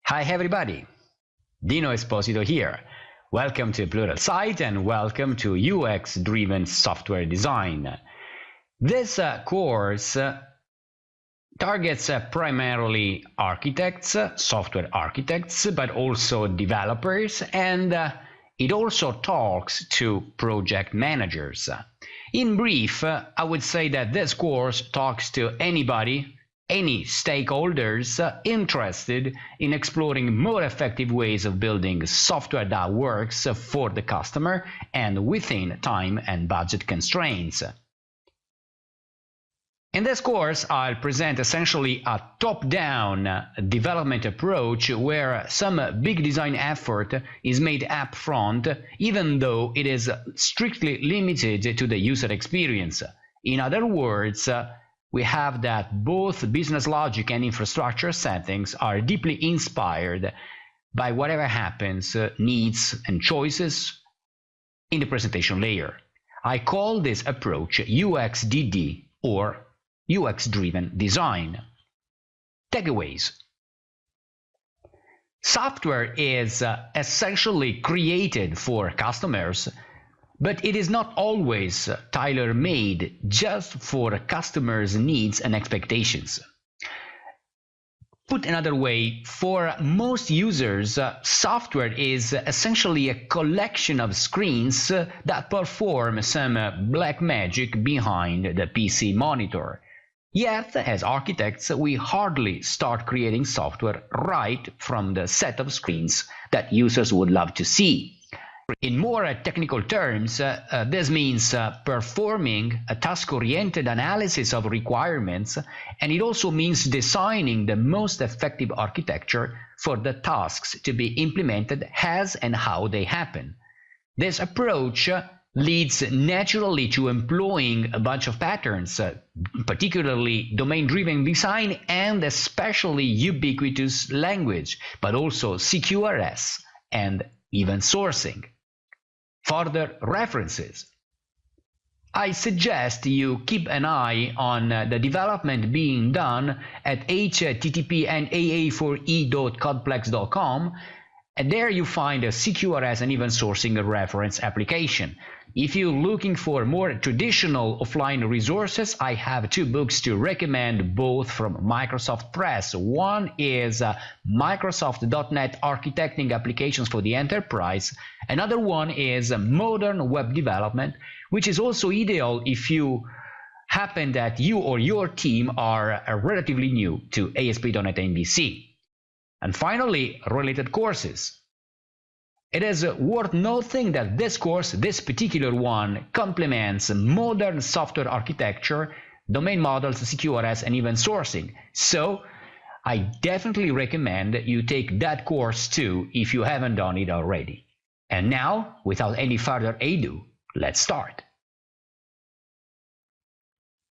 Hi everybody, Dino Esposito here. Welcome to Pluralsight and welcome to UX-driven software design. This course targets primarily architects, software architects, but also developers, and it also talks to project managers. In brief, I would say that this course talks to anybody, any stakeholders interested in exploring more effective ways of building software that works for the customer and within time and budget constraints. In this course, I'll present essentially a top-down development approach where some big design effort is made up front, even though it is strictly limited to the user experience. In other words, we have that both business logic and infrastructure settings are deeply inspired by whatever happens, needs, and choices in the presentation layer. I call this approach UXDD, or UX-driven design. Takeaways. Software is essentially created for customers, but it is not always tailor-made just for customers' needs and expectations. Put another way, for most users, software is essentially a collection of screens that perform some black magic behind the PC monitor. Yet, as architects, we hardly start creating software right from the set of screens that users would love to see. In more technical terms, this means performing a task-oriented analysis of requirements, and it also means designing the most effective architecture for the tasks to be implemented as and how they happen. This approach leads naturally to employing a bunch of patterns, particularly domain-driven design and especially ubiquitous language, but also CQRS and event sourcing. Further references. I suggest you keep an eye on the development being done at http://aa4e.codplex.com, and there you find a CQRS and event sourcing reference application. If you're looking for more traditional offline resources, I have two books to recommend, both from Microsoft Press. One is Microsoft.NET Architecting Applications for the Enterprise. Another one is Modern Web Development, which is also ideal if you happen that you or your team are relatively new to ASP.NET MVC. And finally, related courses. It is worth noting that this course, this particular one, complements modern software architecture, domain models, CQRS, and event sourcing. So I definitely recommend you take that course too if you haven't done it already. And now, without any further ado, let's start.